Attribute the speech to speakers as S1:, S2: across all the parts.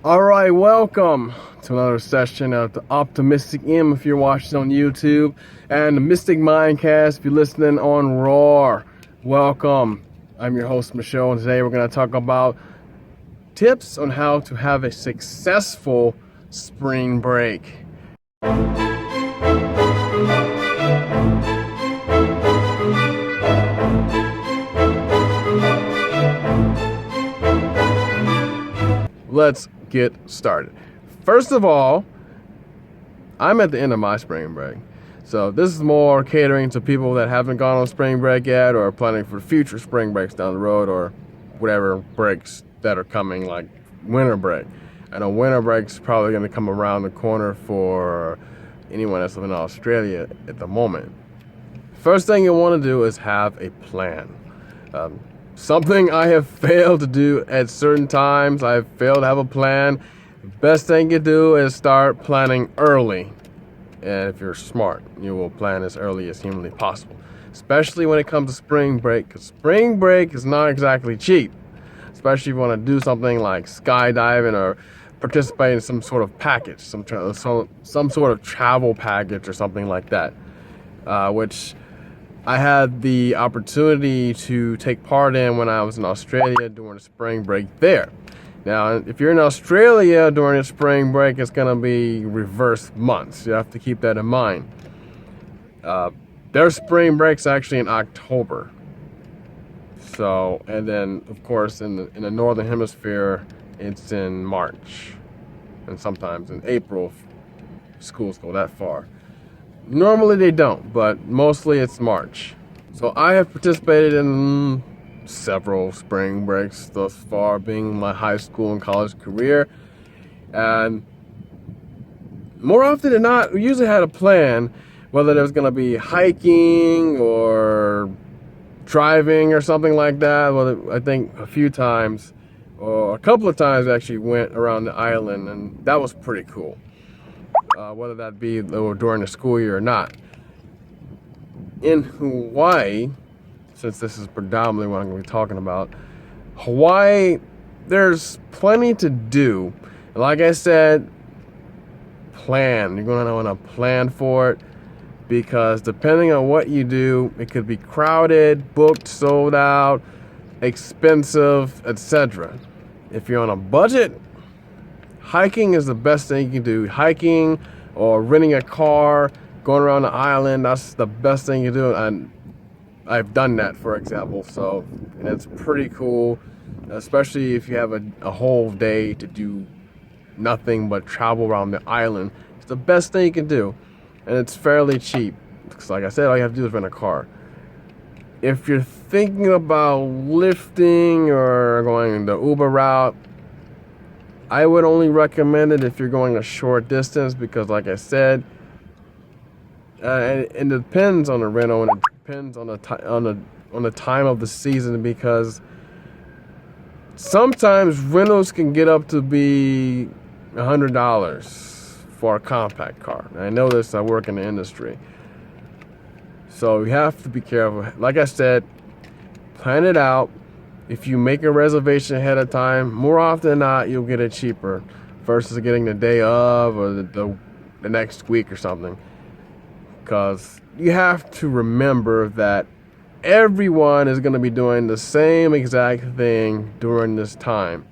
S1: Alright, welcome to another session of the Optimistic M if you're watching on YouTube, and the Mystic Mindcast if you're listening on RAUR. Welcome. I'm your host, Michelle, and today we're going to talk about tips on how to have a successful spring break. Let's get started. First of all, I'm at the end of my spring break. So this is more catering to people that haven't gone on spring break yet or are planning for future spring breaks down the road or whatever breaks that are coming, like winter break. I know winter break's probably going to come around the corner for anyone that's living in Australia at the moment. First thing you want to do is have a plan. Something I have failed to do at certain times. I've failed to have a plan. The best thing you do is start planning early. And if you're smart, you will plan as early as humanly possible. Especially when it comes to spring break, because spring break is not exactly cheap. Especially if you want to do something like skydiving or participate in some sort of package, some sort of travel package or something like that, which I had the opportunity to take part in when I was in Australia during the spring break there. Now, if you're in Australia during the spring break, it's going to be reverse months. You have to keep that in mind. Their spring break's actually in October. So, and then, of course, in the Northern Hemisphere, it's in March. And sometimes in April, schools go that far. Normally they don't, but mostly it's March. So I have participated in several spring breaks thus far, being my high school and college career. And more often than not, we usually had a plan, whether there was going to be hiking or driving or something like that. Well, I think a few times, or a couple of times, actually went around the island, and that was pretty cool. Whether that be during the school year or not. In Hawaii, since this is predominantly what I'm going to be talking about, Hawaii, there's plenty to do. Like I said, plan. You're going to want to plan for it, because depending on what you do, it could be crowded, booked, sold out, expensive, etc. If you're on a budget, hiking is the best thing you can do. Hiking or renting a car, going around the island, that's the best thing you do. And I've done that, for example. So, and it's pretty cool, especially if you have a whole day to do nothing but travel around the island. It's the best thing you can do. And it's fairly cheap. Because like I said, all you have to do is rent a car. If you're thinking about lifting or going the Uber route, I would only recommend it if you're going a short distance, because like I said, it depends on the rental, and it depends on the time of the season, because sometimes rentals can get up to be $100 for a compact car. And I know this, I work in the industry. So you have to be careful. Like I said, plan it out. If you make a reservation ahead of time, more often than not, you'll get it cheaper versus getting the day of or the next week or something. Because you have to remember that everyone is going to be doing the same exact thing during this time.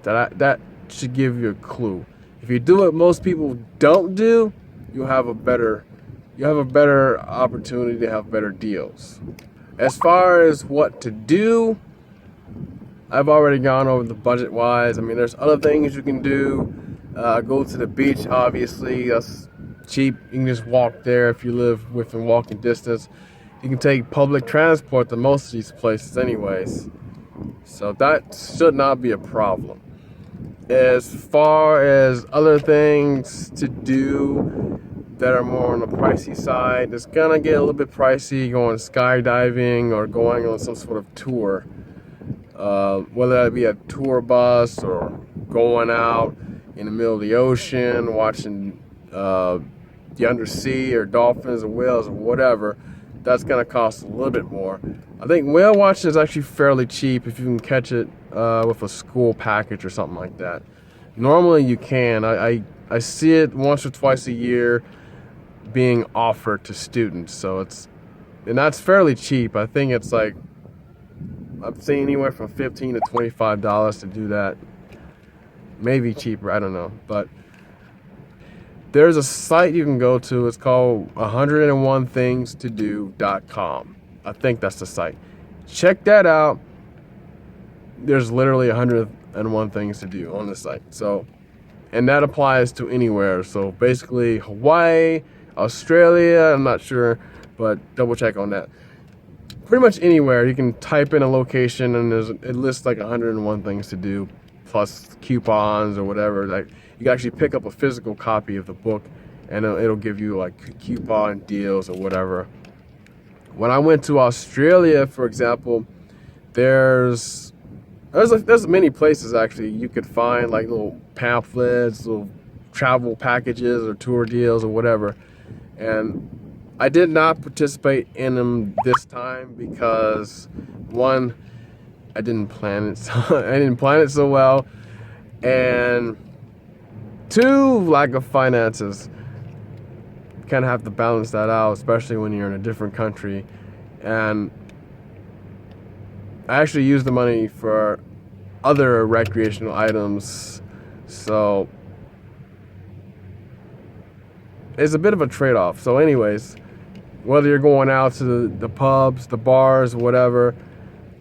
S1: That should give you a clue. If you do what most people don't do, you'll have a better opportunity to have better deals. As far as what to do, I've already gone over the budget-wise. I mean, there's other things you can do. Go to the beach, obviously. That's cheap. You can just walk there if you live within walking distance. You can take public transport to most of these places anyways. So that should not be a problem. As far as other things to do that are more on the pricey side, it's gonna get a little bit pricey going skydiving or going on some sort of tour, whether that be a tour bus or going out in the middle of the ocean watching the undersea or dolphins or whales or whatever. That's gonna cost a little bit more. I think whale watching is actually fairly cheap if you can catch it with a school package or something like that. Normally you can. I see it once or twice a year being offered to students, and that's fairly cheap. I think it's like, I've seen anywhere from $15 to $25 to do that. Maybe cheaper, I don't know. But there's a site you can go to. It's called 101thingstodo.com. I think that's the site. Check that out. There's literally 101 things to do on the site. So, and that applies to anywhere. So basically Hawaii, Australia, I'm not sure, but double check on that. Pretty much anywhere you can type in a location and it lists like 101 things to do, plus coupons or whatever. Like, you can actually pick up a physical copy of the book and it'll give you like coupon deals or whatever. When I went to Australia, for example, there's many places actually you could find like little pamphlets, little travel packages or tour deals or whatever. And I did not participate in them this time because, one, I didn't plan it so well, and two, lack of finances. You kind of have to balance that out, especially when you're in a different country. And I actually used the money for other recreational items, so it's a bit of a trade-off. So anyways, whether you're going out to the pubs, the bars, whatever.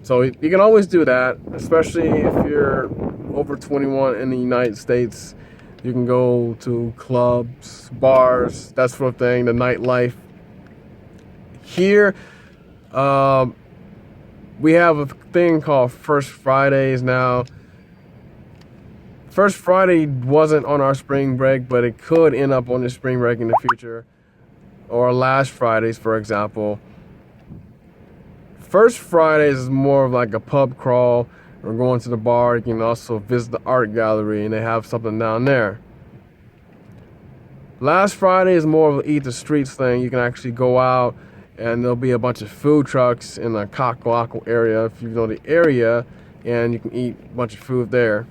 S1: So you can always do that, especially if you're over 21 in the United States. You can go to clubs, bars, that sort of thing, the nightlife. Here, we have a thing called First Fridays now. First Friday wasn't on our spring break, but it could end up on the spring break in the future. Or last Fridays, for example. First Fridays is more of like a pub crawl or going to the bar. You can also visit the art gallery and they have something down there. Last Friday is more of an eat the streets thing. You can actually go out and there'll be a bunch of food trucks in the Kakalako area, if you know the area, and you can eat a bunch of food there.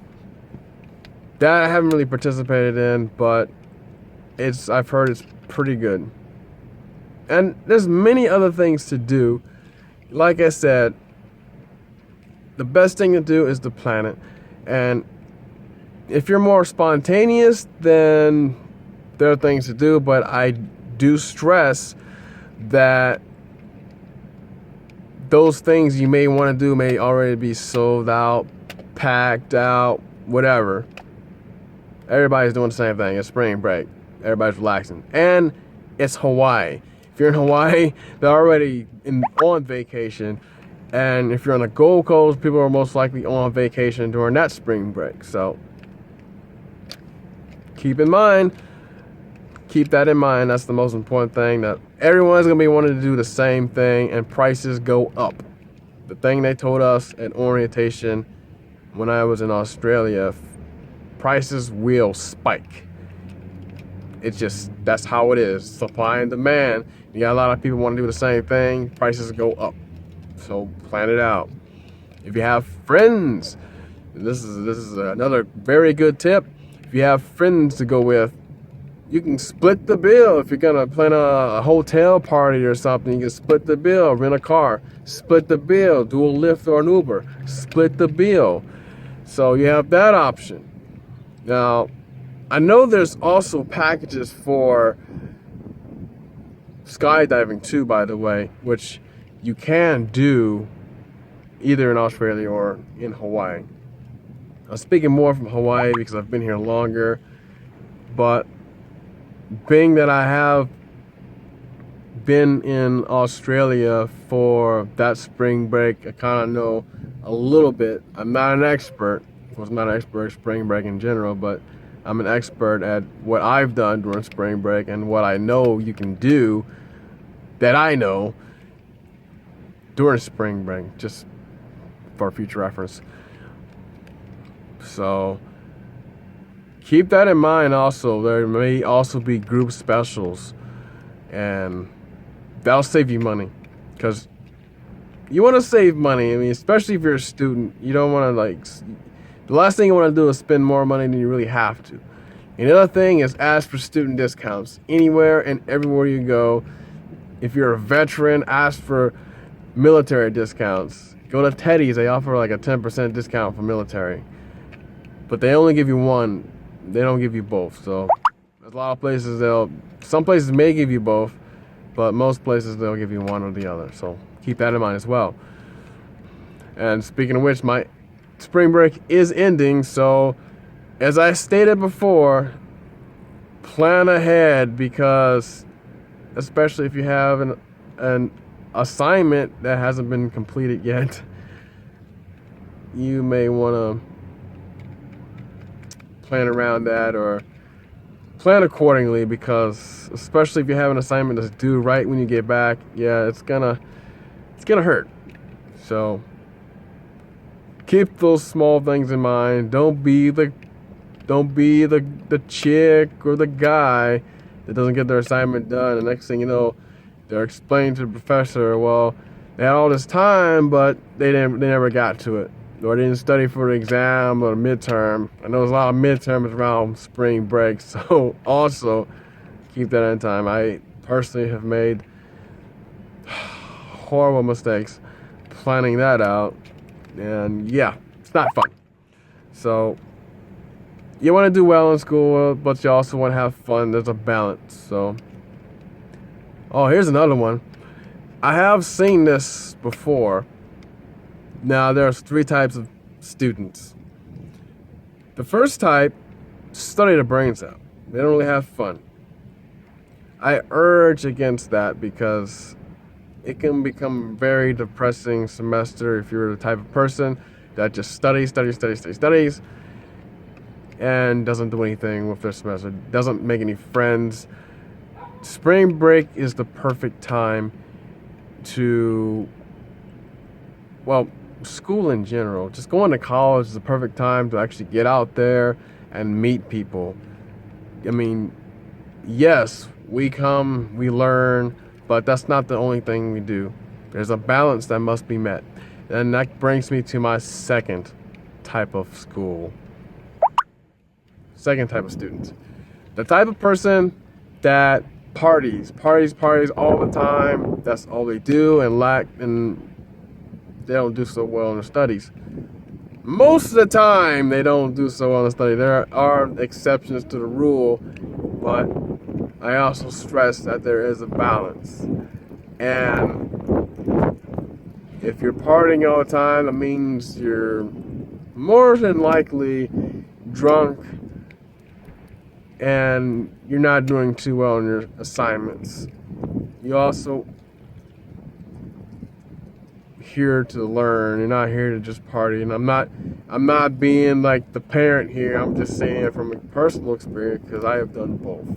S1: That I haven't really participated in, but I've heard it's pretty good. And there's many other things to do. Like I said, the best thing to do is to plan it. And if you're more spontaneous, then there are things to do. But I do stress that those things you may want to do may already be sold out, packed out, whatever. Everybody's doing the same thing. It's spring break. Everybody's relaxing. And it's Hawaii. If you're in Hawaii, they're already on vacation. And if you're on the Gold Coast, people are most likely on vacation during that spring break. So keep that in mind. That's the most important thing, that everyone's going to be wanting to do the same thing and prices go up. The thing they told us at orientation when I was in Australia, prices will spike. It's just, that's how it is. Supply and demand. You got a lot of people want to do the same thing, prices go up. So plan it out. If you have friends, this is another very good tip. If you have friends to go with, you can split the bill. If you're gonna plan a hotel party or something, you can split the bill, rent a car, split the bill, do a Lyft or an Uber, split the bill. So you have that option. Now, I know there's also packages for skydiving too, by the way, which you can do either in Australia or in Hawaii. I'm speaking more from Hawaii because I've been here longer, but being that I have been in Australia for that spring break, I kind of know a little bit. I'm not an expert. Of course, I'm not an expert at spring break in general, but I'm an expert at what I've done during spring break and what I know you can do that I know during spring break, just for future reference. So keep that in mind also. There may also be group specials, and that'll save you money, because you want to save money. I mean, especially if you're a student, you don't want to the last thing you want to do is spend more money than you really have to. And the other thing is ask for student discounts anywhere and everywhere you go. If you're a veteran, ask for military discounts. Go to Teddy's, they offer like a 10% discount for military. But they only give you one, they don't give you both. So there's a lot of places some places may give you both, but most places they'll give you one or the other. So keep that in mind as well. And speaking of which, my spring break is ending, so as I stated before, plan ahead, because especially if you have an assignment that hasn't been completed yet, you may want to plan around that or plan accordingly, because especially if you have an assignment that's due right when you get back, yeah, it's gonna hurt. So keep those small things in mind. Don't be the chick or the guy that doesn't get their assignment done. The next thing you know, they're explaining to the professor, well, they had all this time, but they never got to it, or they didn't study for the exam or the midterm. I know there's a lot of midterms around spring break, so also keep that in time. I personally have made horrible mistakes planning that out, and yeah, it's not fun. So you want to do well in school, but you also want to have fun. There's a balance. So, oh, here's another one. I have seen this before. Now, there's 3 types of students. The first type study their brains out. They don't really have fun. I urge against that, because it can become a very depressing semester if you're the type of person that just studies, and doesn't do anything with their semester, doesn't make any friends. Spring break is the perfect time to, well, school in general, just going to college is the perfect time to actually get out there and meet people. I mean, yes, we come, we learn, but that's not the only thing we do. There's a balance that must be met. And that brings me to my second type of school. Second type of student. The type of person that parties all the time. That's all they do, and they don't do so well in their studies. Most of the time, they don't do so well in the study. There are exceptions to the rule, but I also stress that there is a balance. And if you're partying all the time, that means you're more than likely drunk and you're not doing too well in your assignments. You also here to learn. You're not here to just party. And I'm not being like the parent here. I'm just saying it from a personal experience, because I have done both.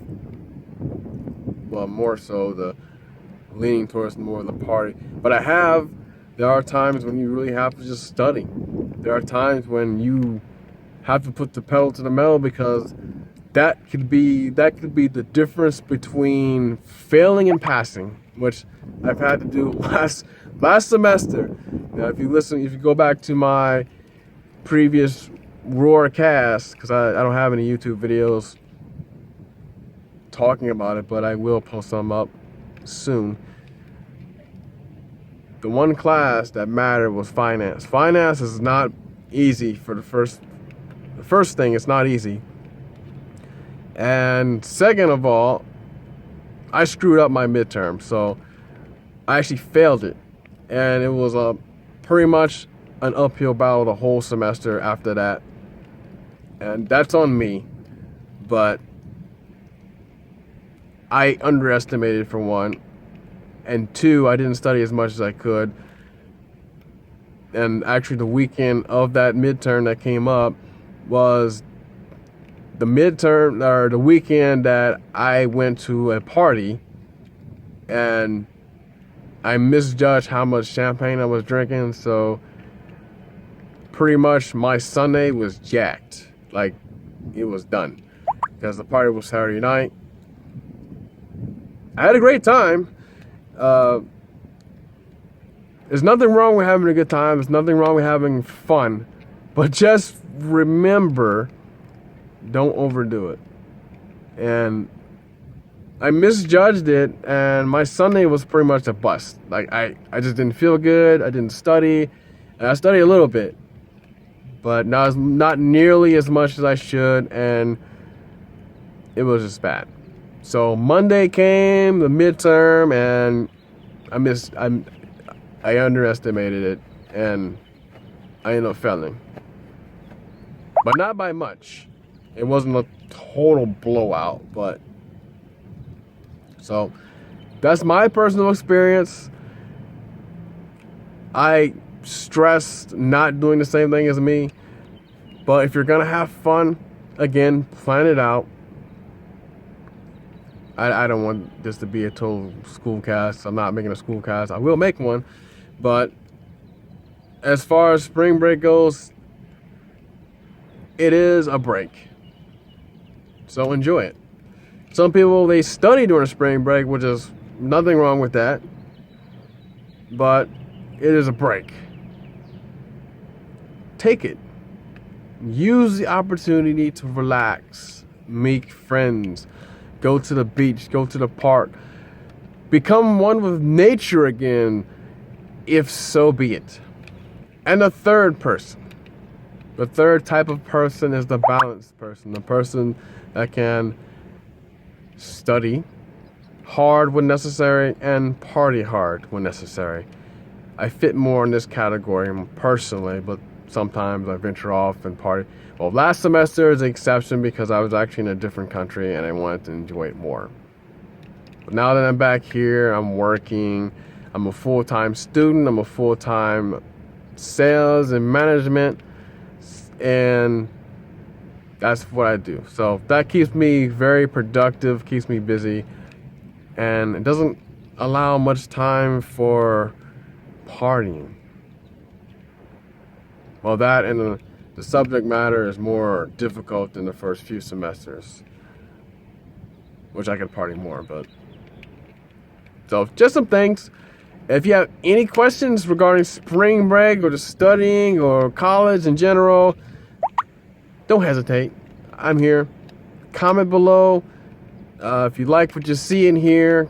S1: Well, more so the leaning towards more of the party. But there are times when you really have to just study. There are times when you have to put the pedal to the metal, because that could be the difference between failing and passing, which I've had to do last semester. Now, if you go back to my previous RAUR cast, because I don't have any YouTube videos talking about it, but I will post some up soon. The one class that mattered was finance. Finance is not easy for the first thing, it's not easy. And second of all, I screwed up my midterm, so I actually failed it. And it was pretty much an uphill battle the whole semester after that. And that's on me. But I underestimated, for one. And 2, I didn't study as much as I could. And actually the weekend of that midterm that came up was the midterm, or the weekend that I went to a party, and I misjudged how much champagne I was drinking, so pretty much my Sunday was jacked. Like, it was done, because the party was Saturday night. I had a great time. There's nothing wrong with having a good time. There's nothing wrong with having fun. But just remember, don't overdo it. And I misjudged it, and my Sunday was pretty much a bust. Like, I just didn't feel good. I didn't study. And I studied a little bit, but not nearly as much as I should, and it was just bad. So Monday came, the midterm, and I underestimated it, and I ended up failing. But not by much. It wasn't a total blowout, but so that's my personal experience. I stressed not doing the same thing as me, but if you're gonna have fun, again, plan it out. I don't want this to be a total school cast. I'm not making a school cast. I will make one, but as far as spring break goes, it is a break, so enjoy it. Some people, they study during spring break, which is nothing wrong with that, but it is a break. Take it. Use the opportunity to relax, make friends, go to the beach, go to the park, become one with nature again, if so be it. And the third type of person is the balanced person, the person that can study hard when necessary and party hard when necessary. I fit more in this category personally, but sometimes I venture off and party. Well, last semester is an exception because I was actually in a different country and I wanted to enjoy it more. But now that I'm back here, I'm working. I'm a full-time student. I'm a full-time sales and management, and that's what I do. So that keeps me very productive, keeps me busy, and it doesn't allow much time for partying. Well, that and the subject matter is more difficult than the first few semesters, which I could party more, but so just some things. If you have any questions regarding spring break or just studying or college in general, don't hesitate. I'm here. Comment below. If you like what you see in here,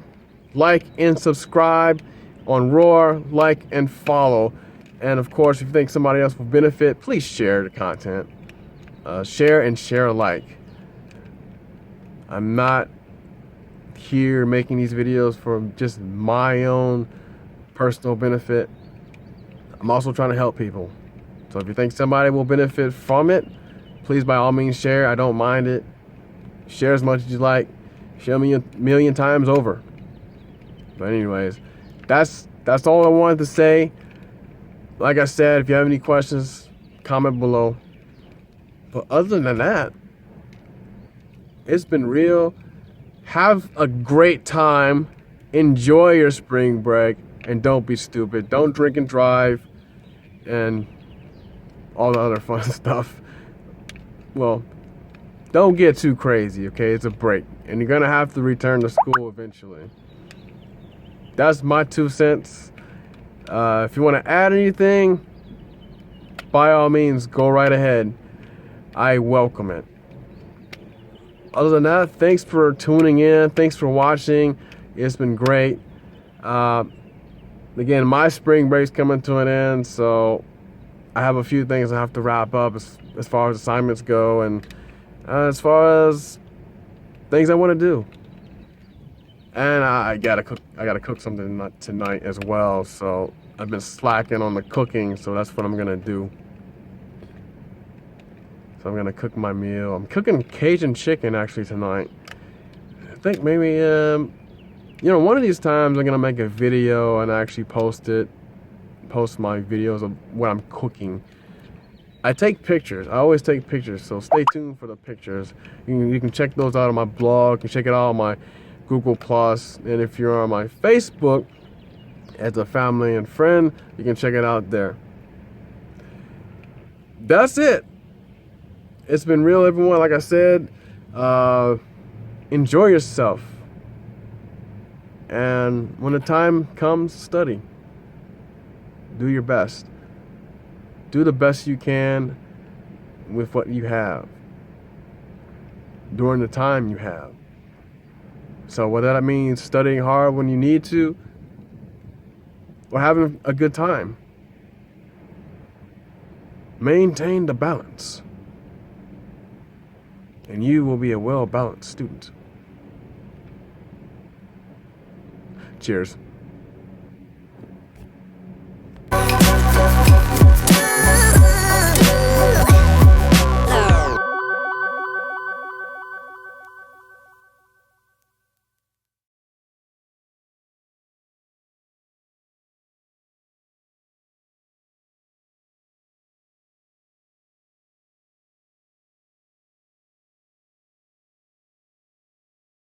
S1: like and subscribe on RAUR, like and follow. And of course, if you think somebody else will benefit, please share the content. Share and share alike. I'm not here making these videos for just my own personal benefit. I'm also trying to help people. So if you think somebody will benefit from it, please by all means share. I don't mind it. Share as much as you like. Share me a million times over. But anyways, that's all I wanted to say. Like I said, if you have any questions, comment below. But other than that, it's been real. Have a great time. Enjoy your spring break. And don't be stupid. Don't drink and drive. And all the other fun stuff. Well, don't get too crazy, okay? It's a break. And you're going to have to return to school eventually. That's my 2 cents. If you want to add anything, by all means, go right ahead. I welcome it. Other than that, thanks for tuning in. Thanks for watching. It's been great. Again, my spring break's coming to an end, so I have a few things I have to wrap up as far as assignments go, and as far as things I want to do. And I gotta cook something tonight as well. So I've been slacking on the cooking, so that's what I'm gonna do. So I'm gonna cook my meal. I'm cooking Cajun chicken actually tonight. I think maybe one of these times I'm gonna make a video and actually post my videos of what I'm cooking. I take pictures. I always take pictures, so stay tuned for the pictures. You can check those out on my blog. You can check it out on my Google Plus, and if you're on my Facebook as a family and friend, you can check it out there. That's it. It's been real, everyone. Like I said, enjoy yourself, and when the time comes, study. Do your best. Do the best you can with what you have during the time you have. So whether that means studying hard when you need to or having a good time, maintain the balance, and you will be a well-balanced student. Cheers.